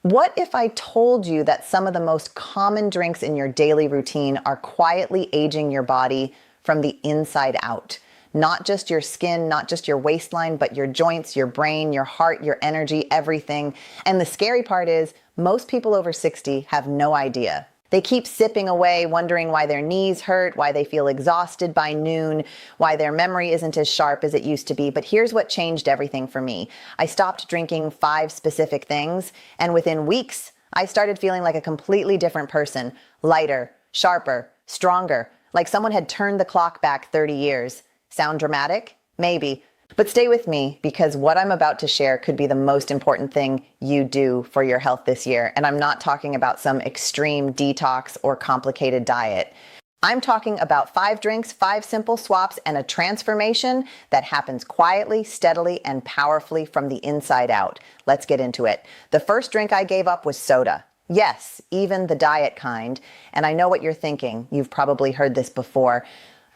What if I told you that some of the most common drinks in your daily routine are quietly aging your body from the inside out? Not just your skin, not just your waistline, but your joints, your brain, your heart, your energy, everything. And the scary part is, most people over 60 have no idea. They keep sipping away, wondering why their knees hurt, why they feel exhausted by noon, why their memory isn't as sharp as it used to be. But here's what changed everything for me. I stopped drinking 5 specific things, and within weeks, I started feeling like a completely different person. Lighter, sharper, stronger, like someone had turned the clock back 30 years. Sound dramatic? Maybe. But stay with me, because what I'm about to share could be the most important thing you do for your health this year. And I'm not talking about some extreme detox or complicated diet. I'm talking about 5 drinks, 5 simple swaps, and a transformation that happens quietly, steadily, and powerfully from the inside out. Let's get into it. The first drink I gave up was soda. Yes, even the diet kind. And I know what you're thinking. You've probably heard this before.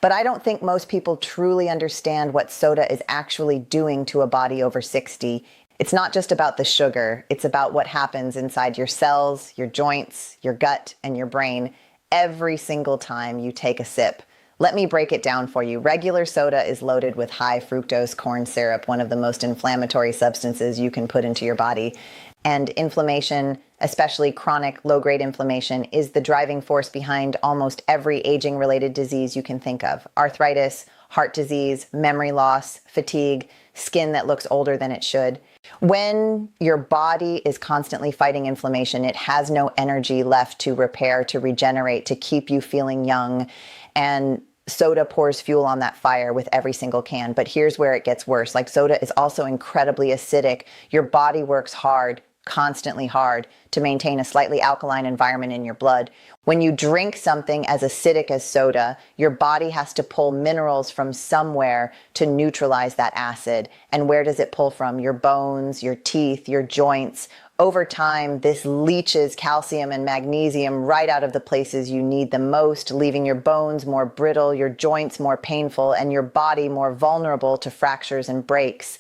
But I don't think most people truly understand what soda is actually doing to a body over 60. It's not just about the sugar. It's about what happens inside your cells, your joints, your gut, and your brain every single time you take a sip. Let me break it down for you. Regular soda is loaded with high fructose corn syrup, one of the most inflammatory substances you can put into your body. And inflammation, especially chronic low-grade inflammation, is the driving force behind almost every aging-related disease you can think of. Arthritis, heart disease, memory loss, fatigue, skin that looks older than it should. When your body is constantly fighting inflammation, it has no energy left to repair, to regenerate, to keep you feeling young. And soda pours fuel on that fire with every single can. But here's where it gets worse. Like, soda is also incredibly acidic. Your body works hard, constantly hard, to maintain a slightly alkaline environment in your blood. When you drink something as acidic as soda, your body has to pull minerals from somewhere to neutralize that acid. And where does it pull from? Your bones, your teeth, your joints. Over time, this leaches calcium and magnesium right out of the places you need the most, leaving your bones more brittle, your joints more painful, and your body more vulnerable to fractures and breaks.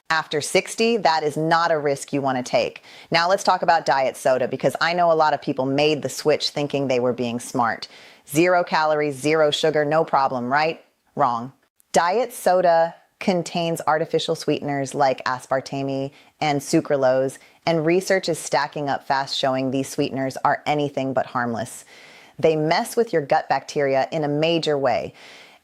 After 60, that is not a risk you want to take. Now let's talk about diet soda, because I know a lot of people made the switch thinking they were being smart. 0 calories, 0 sugar, no problem, right? Wrong. Diet soda contains artificial sweeteners like aspartame and sucralose, and research is stacking up fast showing these sweeteners are anything but harmless. They mess with your gut bacteria in a major way.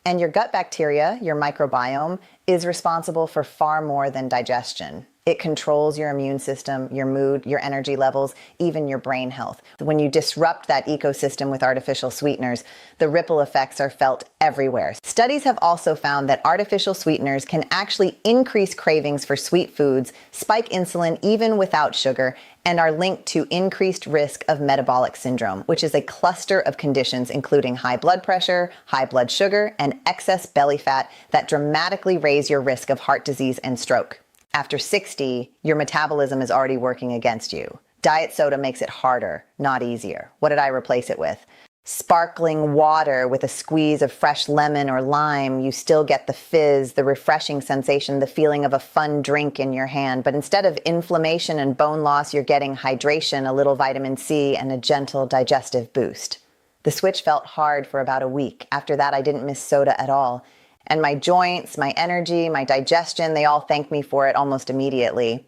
And your gut bacteria, your microbiome, is responsible for far more than digestion. It controls your immune system, your mood, your energy levels, even your brain health. When you disrupt that ecosystem with artificial sweeteners, the ripple effects are felt everywhere. Studies have also found that artificial sweeteners can actually increase cravings for sweet foods, spike insulin even without sugar, and are linked to increased risk of metabolic syndrome, which is a cluster of conditions including high blood pressure, high blood sugar, and excess belly fat that dramatically raise your risk of heart disease and stroke. After 60, your metabolism is already working against you. Diet soda makes it harder, not easier. What did I replace it with? Sparkling water with a squeeze of fresh lemon or lime. You still get the fizz, the refreshing sensation, the feeling of a fun drink in your hand. But instead of inflammation and bone loss, you're getting hydration, a little vitamin C, and a gentle digestive boost. The switch felt hard for about a week. After that, I didn't miss soda at all. And my joints, my energy, my digestion, they all thanked me for it almost immediately.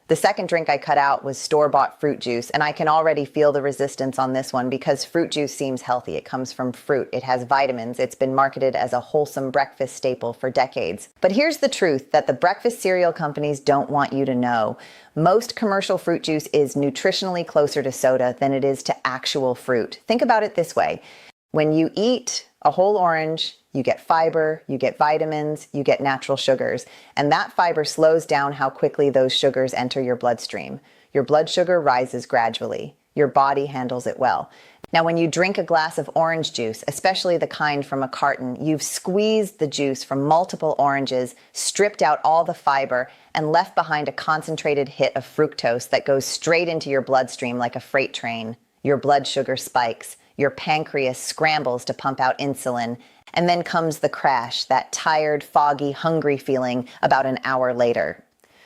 The second drink I cut out was store-bought fruit juice, and I can already feel the resistance on this one because fruit juice seems healthy. It comes from fruit. It has vitamins. It's been marketed as a wholesome breakfast staple for decades. But here's the truth that the breakfast cereal companies don't want you to know. Most commercial fruit juice is nutritionally closer to soda than it is to actual fruit. Think about it this way. When you eat a whole orange, you get fiber, you get vitamins, you get natural sugars, and that fiber slows down how quickly those sugars enter your bloodstream. Your blood sugar rises gradually. Your body handles it well. Now, when you drink a glass of orange juice, especially the kind from a carton, you've squeezed the juice from multiple oranges, stripped out all the fiber, and left behind a concentrated hit of fructose that goes straight into your bloodstream like a freight train. Your blood sugar spikes. Your pancreas scrambles to pump out insulin. And then comes the crash, that tired, foggy, hungry feeling about an hour later.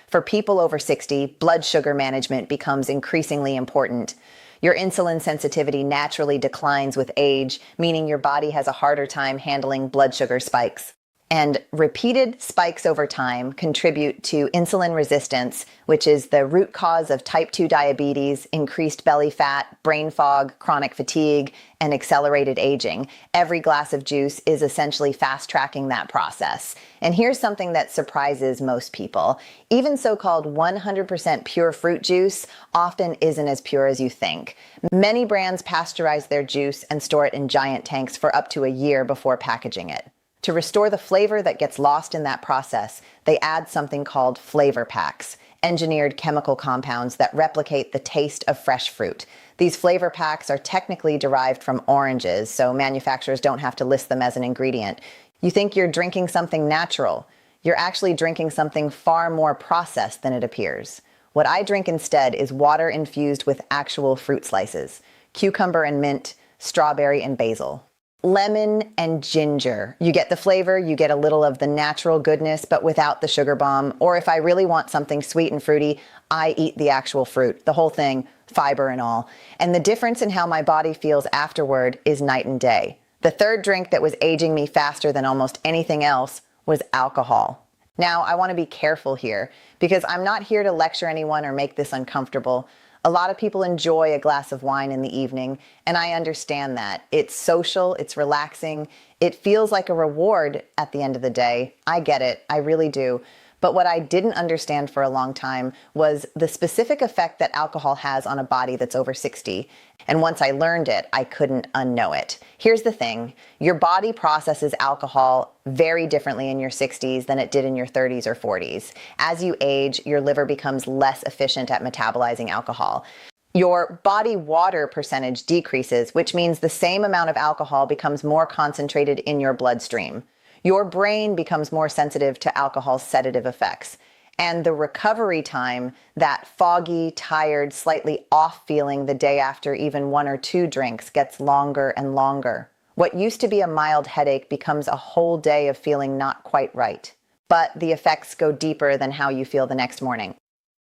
For people over 60, blood sugar management becomes increasingly important. Your insulin sensitivity naturally declines with age, meaning your body has a harder time handling blood sugar spikes. And repeated spikes over time contribute to insulin resistance, which is the root cause of type 2 diabetes, increased belly fat, brain fog, chronic fatigue, and accelerated aging. Every glass of juice is essentially fast-tracking that process. And here's something that surprises most people. Even so-called 100% pure fruit juice often isn't as pure as you think. Many brands pasteurize their juice and store it in giant tanks for up to a year before packaging it. To restore the flavor that gets lost in that process, they add something called flavor packs, engineered chemical compounds that replicate the taste of fresh fruit. These flavor packs are technically derived from oranges, so manufacturers don't have to list them as an ingredient. You think you're drinking something natural. You're actually drinking something far more processed than it appears. What I drink instead is water infused with actual fruit slices, cucumber and mint, strawberry and basil. Lemon and ginger. You get the flavor, you get a little of the natural goodness, but without the sugar bomb. Or if I really want something sweet and fruity, I eat the actual fruit, the whole thing, fiber and all. And the difference in how my body feels afterward is night and day. The third drink that was aging me faster than almost anything else was alcohol. Now, I want to be careful here because I'm not here to lecture anyone or make this uncomfortable. A lot of people enjoy a glass of wine in the evening, and I understand that. It's social, it's relaxing, it feels like a reward at the end of the day. I get it, I really do. But what I didn't understand for a long time was the specific effect that alcohol has on a body that's over 60. And once I learned it, I couldn't unknow it. Here's the thing, your body processes alcohol very differently in your 60s than it did in your 30s or 40s. As you age, your liver becomes less efficient at metabolizing alcohol. Your body water percentage decreases, which means the same amount of alcohol becomes more concentrated in your bloodstream. Your brain becomes more sensitive to alcohol's sedative effects. And the recovery time, that foggy, tired, slightly off feeling the day after even 1 or 2 drinks, gets longer and longer. What used to be a mild headache becomes a whole day of feeling not quite right. But the effects go deeper than how you feel the next morning.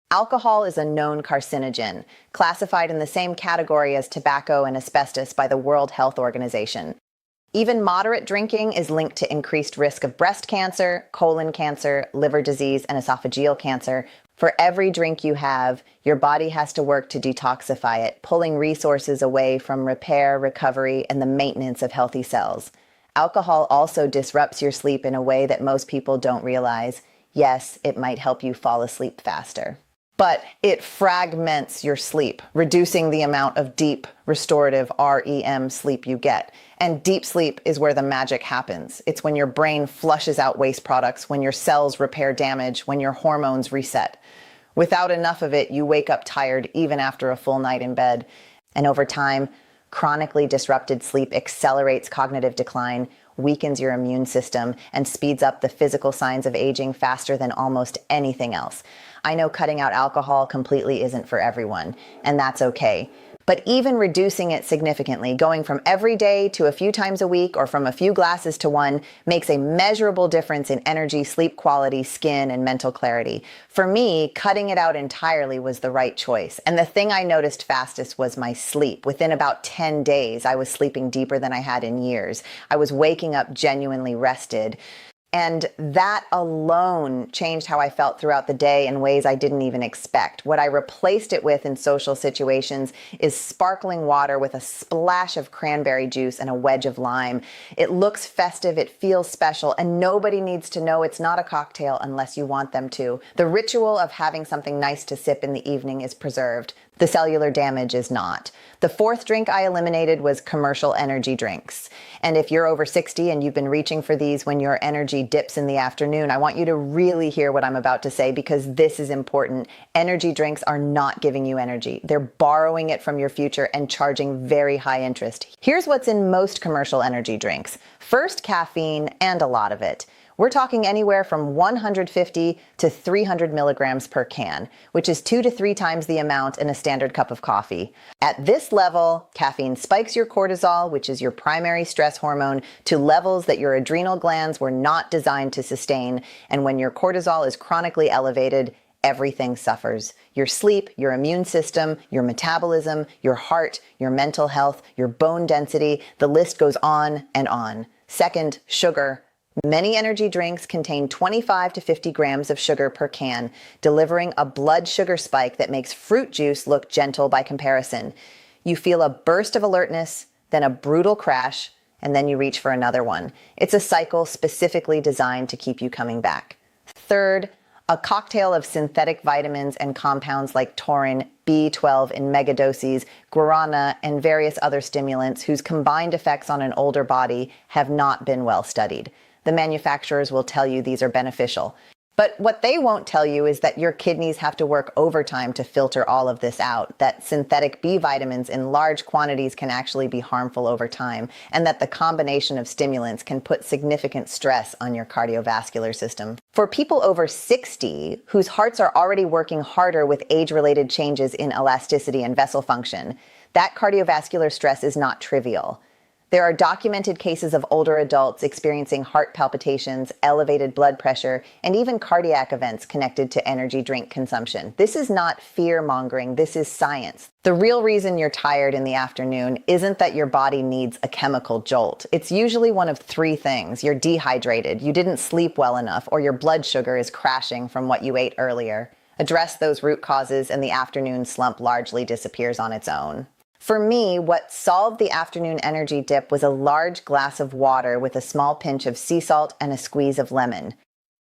Alcohol is a known carcinogen, classified in the same category as tobacco and asbestos by the World Health Organization. Even moderate drinking is linked to increased risk of breast cancer, colon cancer, liver disease, and esophageal cancer. For every drink you have, your body has to work to detoxify it, pulling resources away from repair, recovery, and the maintenance of healthy cells. Alcohol also disrupts your sleep in a way that most people don't realize. Yes, it might help you fall asleep faster. But it fragments your sleep, reducing the amount of deep, restorative REM sleep you get. And deep sleep is where the magic happens. It's when your brain flushes out waste products, when your cells repair damage, when your hormones reset. Without enough of it, you wake up tired even after a full night in bed. And over time, chronically disrupted sleep accelerates cognitive decline, weakens your immune system, and speeds up the physical signs of aging faster than almost anything else. I know cutting out alcohol completely isn't for everyone, and that's okay. But even reducing it significantly, going from every day to a few times a week or from a few glasses to 1, makes a measurable difference in energy, sleep quality, skin, and mental clarity. For me, cutting it out entirely was the right choice. And the thing I noticed fastest was my sleep. Within about 10 days, I was sleeping deeper than I had in years. I was waking up genuinely rested. And that alone changed how I felt throughout the day in ways I didn't even expect. What I replaced it with in social situations is sparkling water with a splash of cranberry juice and a wedge of lime. It looks festive, it feels special, and nobody needs to know it's not a cocktail unless you want them to. The ritual of having something nice to sip in the evening is preserved. The cellular damage is not. The 4th drink I eliminated was commercial energy drinks. And if you're over 60 and you've been reaching for these when your energy dips in the afternoon, I want you to really hear what I'm about to say because this is important. Energy drinks are not giving you energy. They're borrowing it from your future and charging very high interest. Here's what's in most commercial energy drinks. First, caffeine and a lot of it. We're talking anywhere from 150 to 300 milligrams per can, which is 2 to 3 times the amount in a standard cup of coffee. At this level, caffeine spikes your cortisol, which is your primary stress hormone, to levels that your adrenal glands were not designed to sustain. And when your cortisol is chronically elevated, everything suffers. Your sleep, your immune system, your metabolism, your heart, your mental health, your bone density, the list goes on and on. Second, sugar. Many energy drinks contain 25 to 50 grams of sugar per can, delivering a blood sugar spike that makes fruit juice look gentle by comparison. You feel a burst of alertness, then a brutal crash, and then you reach for another one. It's a cycle specifically designed to keep you coming back. Third, a cocktail of synthetic vitamins and compounds like taurine, B12 in megadoses, guarana, and various other stimulants whose combined effects on an older body have not been well studied. The manufacturers will tell you these are beneficial. But what they won't tell you is that your kidneys have to work overtime to filter all of this out, that synthetic B vitamins in large quantities can actually be harmful over time, and that the combination of stimulants can put significant stress on your cardiovascular system. For people over 60 whose hearts are already working harder with age-related changes in elasticity and vessel function, that cardiovascular stress is not trivial. There are documented cases of older adults experiencing heart palpitations, elevated blood pressure, and even cardiac events connected to energy drink consumption. This is not fear-mongering, this is science. The real reason you're tired in the afternoon isn't that your body needs a chemical jolt. It's usually one of three things. You're dehydrated, you didn't sleep well enough, or your blood sugar is crashing from what you ate earlier. Address those root causes and the afternoon slump largely disappears on its own. For me, what solved the afternoon energy dip was a large glass of water with a small pinch of sea salt and a squeeze of lemon.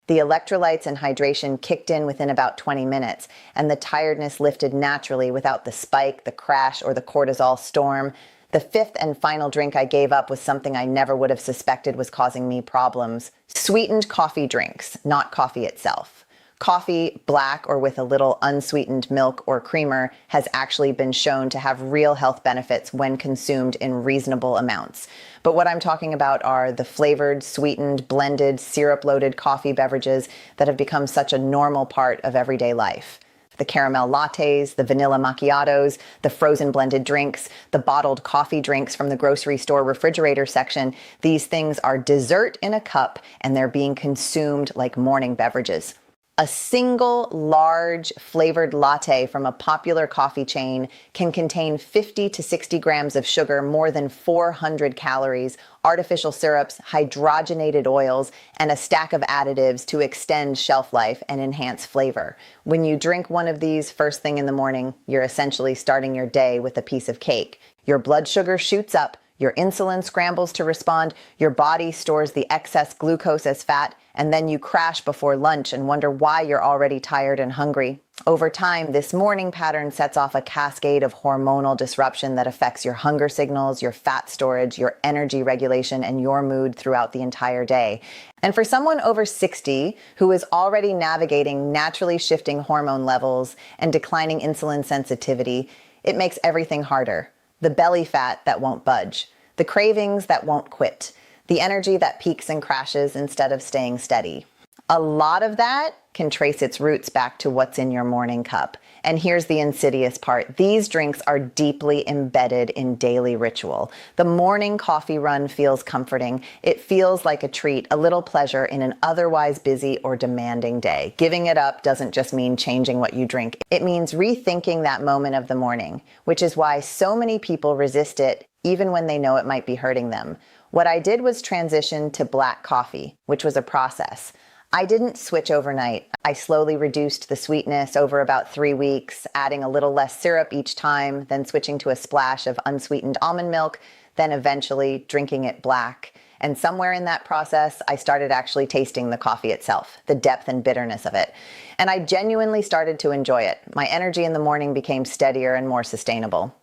The electrolytes and hydration kicked in within about 20 minutes, and the tiredness lifted naturally without the spike, the crash, or the cortisol storm. The fifth and final drink I gave up was something I never would have suspected was causing me problems. Sweetened coffee drinks, not coffee itself. Coffee, black or with a little unsweetened milk or creamer, has actually been shown to have real health benefits when consumed in reasonable amounts. But what I'm talking about are the flavored, sweetened, blended, syrup-loaded coffee beverages that have become such a normal part of everyday life. The caramel lattes, the vanilla macchiatos, the frozen blended drinks, the bottled coffee drinks from the grocery store refrigerator section. These things are dessert in a cup, and they're being consumed like morning beverages. A single large flavored latte from a popular coffee chain can contain 50 to 60 grams of sugar, more than 400 calories, artificial syrups, hydrogenated oils, and a stack of additives to extend shelf life and enhance flavor. When you drink one of these first thing in the morning, you're essentially starting your day with a piece of cake. Your blood sugar shoots up, your insulin scrambles to respond, your body stores the excess glucose as fat, and then you crash before lunch and wonder why you're already tired and hungry. Over time, this morning pattern sets off a cascade of hormonal disruption that affects your hunger signals, your fat storage, your energy regulation, and your mood throughout the entire day. And for someone over 60 who is already navigating naturally shifting hormone levels and declining insulin sensitivity, it makes everything harder. The belly fat that won't budge, the cravings that won't quit, the energy that peaks and crashes instead of staying steady. A lot of that can trace its roots back to what's in your morning cup. And here's the insidious part. These drinks are deeply embedded in daily ritual. The morning coffee run feels comforting. It feels like a treat, a little pleasure in an otherwise busy or demanding day. Giving it up doesn't just mean changing what you drink. It means rethinking that moment of the morning, which is why so many people resist it even when they know it might be hurting them. What I did was transition to black coffee, which was a process. I didn't switch overnight. I slowly reduced the sweetness over about 3 weeks, adding a little less syrup each time, then switching to a splash of unsweetened almond milk, then eventually drinking it black. And somewhere in that process, I started actually tasting the coffee itself, the depth and bitterness of it. And I genuinely started to enjoy it. My energy in the morning became steadier and more sustainable.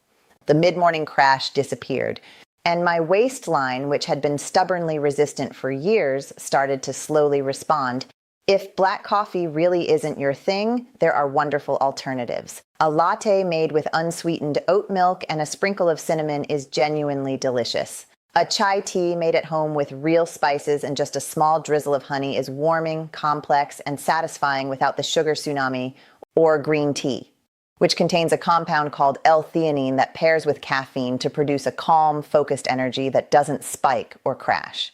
The mid-morning crash disappeared. And my waistline, which had been stubbornly resistant for years, started to slowly respond. If black coffee really isn't your thing, there are wonderful alternatives. A latte made with unsweetened oat milk and a sprinkle of cinnamon is genuinely delicious. A chai tea made at home with real spices and just a small drizzle of honey is warming, complex, and satisfying without the sugar tsunami. Or green tea, which contains a compound called L-theanine that pairs with caffeine to produce a calm, focused energy that doesn't spike or crash.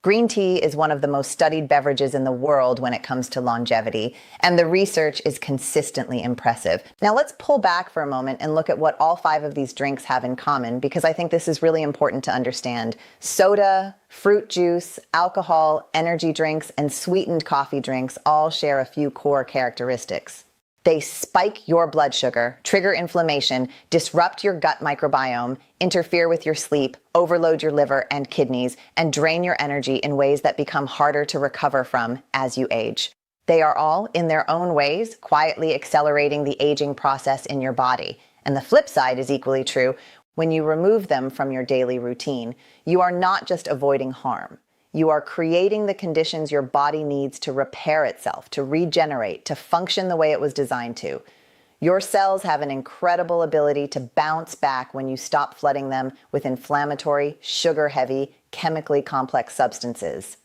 Green tea is one of the most studied beverages in the world when it comes to longevity, and the research is consistently impressive. Now let's pull back for a moment and look at what all 5 of these drinks have in common, because I think this is really important to understand. Soda, fruit juice, alcohol, energy drinks, and sweetened coffee drinks all share a few core characteristics. They spike your blood sugar, trigger inflammation, disrupt your gut microbiome, interfere with your sleep, overload your liver and kidneys, and drain your energy in ways that become harder to recover from as you age. They are all, in their own ways, quietly accelerating the aging process in your body. And the flip side is equally true. When you remove them from your daily routine, you are not just avoiding harm. You are creating the conditions your body needs to repair itself, to regenerate, to function the way it was designed to. Your cells have an incredible ability to bounce back when you stop flooding them with inflammatory, sugar-heavy, chemically complex substances.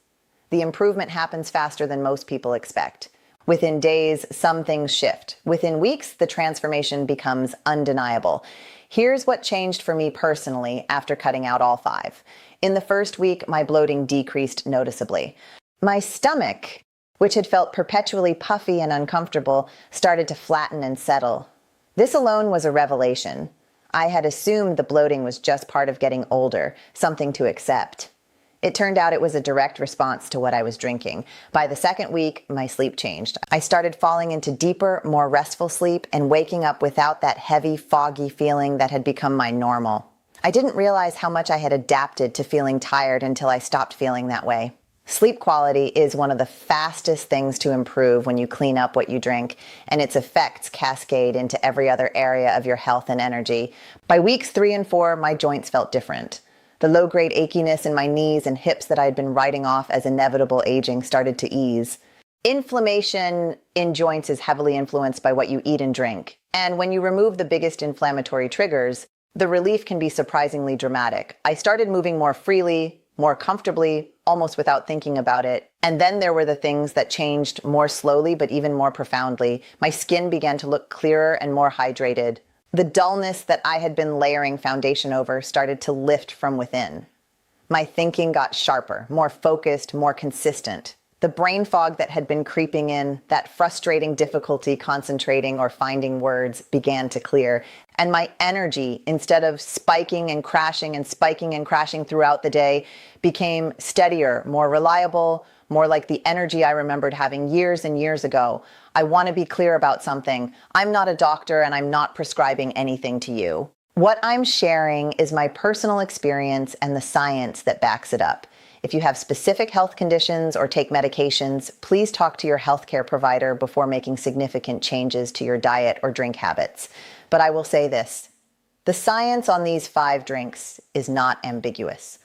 The improvement happens faster than most people expect. Within days, some things shift. Within weeks, the transformation becomes undeniable. Here's what changed for me personally after cutting out all 5. In the first week, my bloating decreased noticeably. My stomach, which had felt perpetually puffy and uncomfortable, started to flatten and settle. This alone was a revelation. I had assumed the bloating was just part of getting older, something to accept. It turned out it was a direct response to what I was drinking. By the second week, my sleep changed. I started falling into deeper, more restful sleep and waking up without that heavy, foggy feeling that had become my normal. I didn't realize how much I had adapted to feeling tired until I stopped feeling that way. Sleep quality is one of the fastest things to improve when you clean up what you drink, and its effects cascade into every other area of your health and energy. By weeks 3 and 4, my joints felt different. The low-grade achiness in my knees and hips that I'd been writing off as inevitable aging started to ease. Inflammation in joints is heavily influenced by what you eat and drink. And when you remove the biggest inflammatory triggers, the relief can be surprisingly dramatic. I started moving more freely, more comfortably, almost without thinking about it. And then there were the things that changed more slowly, but even more profoundly. My skin began to look clearer and more hydrated. The dullness that I had been layering foundation over started to lift from within. My thinking got sharper, more focused, more consistent. The brain fog that had been creeping in, that frustrating difficulty concentrating or finding words, began to clear. And my energy, instead of spiking and crashing and spiking and crashing throughout the day, became steadier, more reliable, more like the energy I remembered having years and years ago. I want to be clear about something. I'm not a doctor and I'm not prescribing anything to you. What I'm sharing is my personal experience and the science that backs it up. If you have specific health conditions or take medications, please talk to your healthcare provider before making significant changes to your diet or drink habits. But I will say this, the science on these 5 drinks is not ambiguous.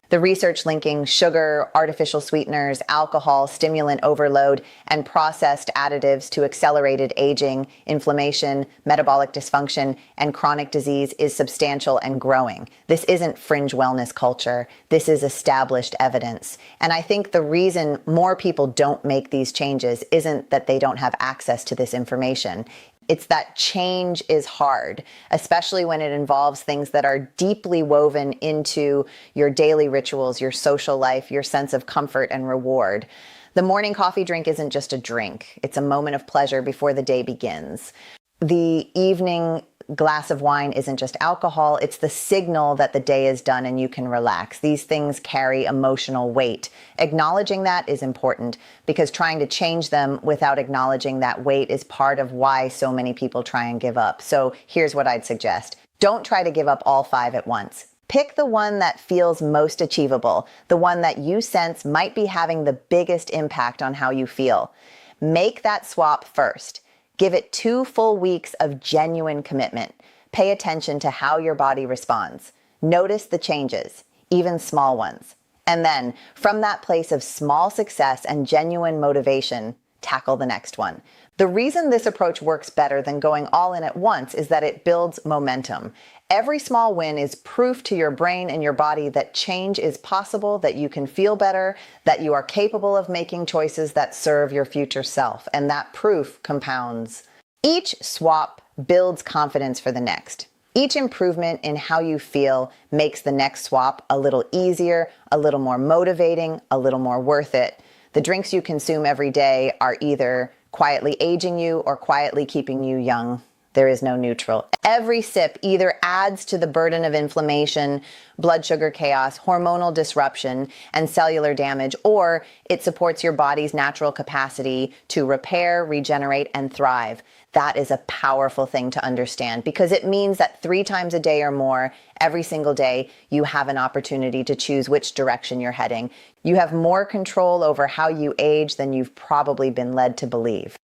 The research linking sugar, artificial sweeteners, alcohol, stimulant overload, and processed additives to accelerated aging, inflammation, metabolic dysfunction, and chronic disease is substantial and growing. This isn't fringe wellness culture. This is established evidence. And I think the reason more people don't make these changes isn't that they don't have access to this information. It's that change is hard, especially when it involves things that are deeply woven into your daily rituals, your social life, your sense of comfort and reward. The morning coffee drink isn't just a drink. It's a moment of pleasure before the day begins. The evening glass of wine isn't just alcohol. It's the signal that the day is done and you can relax. These things carry emotional weight. Acknowledging that is important because trying to change them without acknowledging that weight is part of why so many people try and give up. So here's what I'd suggest. Don't try to give up all 5 at once. Pick the one that feels most achievable, the one that you sense might be having the biggest impact on how you feel. Make that swap first. Give it 2 full weeks of genuine commitment. Pay attention to how your body responds. Notice the changes, even small ones. And then, from that place of small success and genuine motivation, tackle the next one. The reason this approach works better than going all in at once is that it builds momentum. Every small win is proof to your brain and your body that change is possible, that you can feel better, that you are capable of making choices that serve your future self, and that proof compounds. Each swap builds confidence for the next. Each improvement in how you feel makes the next swap a little easier, a little more motivating, a little more worth it. The drinks you consume every day are either quietly aging you or quietly keeping you young. There is no neutral. Every sip either adds to the burden of inflammation, blood sugar chaos, hormonal disruption, and cellular damage, or it supports your body's natural capacity to repair, regenerate, and thrive. That is a powerful thing to understand because it means that 3 times a day or more, every single day, you have an opportunity to choose which direction you're heading. You have more control over how you age than you've probably been led to believe.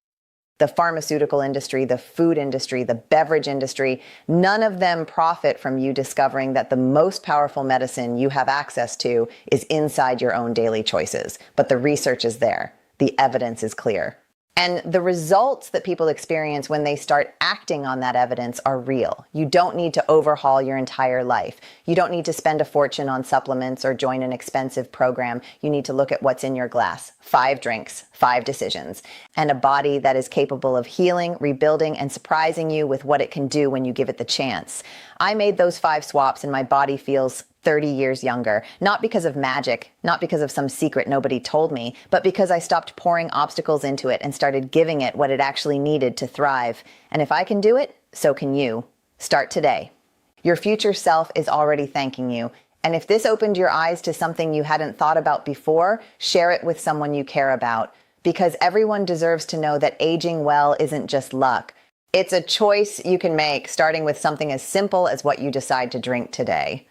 The pharmaceutical industry, the food industry, the beverage industry, none of them profit from you discovering that the most powerful medicine you have access to is inside your own daily choices. But the research is there. The evidence is clear. And the results that people experience when they start acting on that evidence are real. You don't need to overhaul your entire life. You don't need to spend a fortune on supplements or join an expensive program. You need to look at what's in your glass. 5 drinks, 5 decisions, and a body that is capable of healing, rebuilding, and surprising you with what it can do when you give it the chance. I made those 5 swaps and my body feels 30 years younger, not because of magic, not because of some secret nobody told me, but because I stopped pouring obstacles into it and started giving it what it actually needed to thrive. And if I can do it, so can you. Start today. Your future self is already thanking you. And if this opened your eyes to something you hadn't thought about before, share it with someone you care about. Because everyone deserves to know that aging well isn't just luck. It's a choice you can make, starting with something as simple as what you decide to drink today.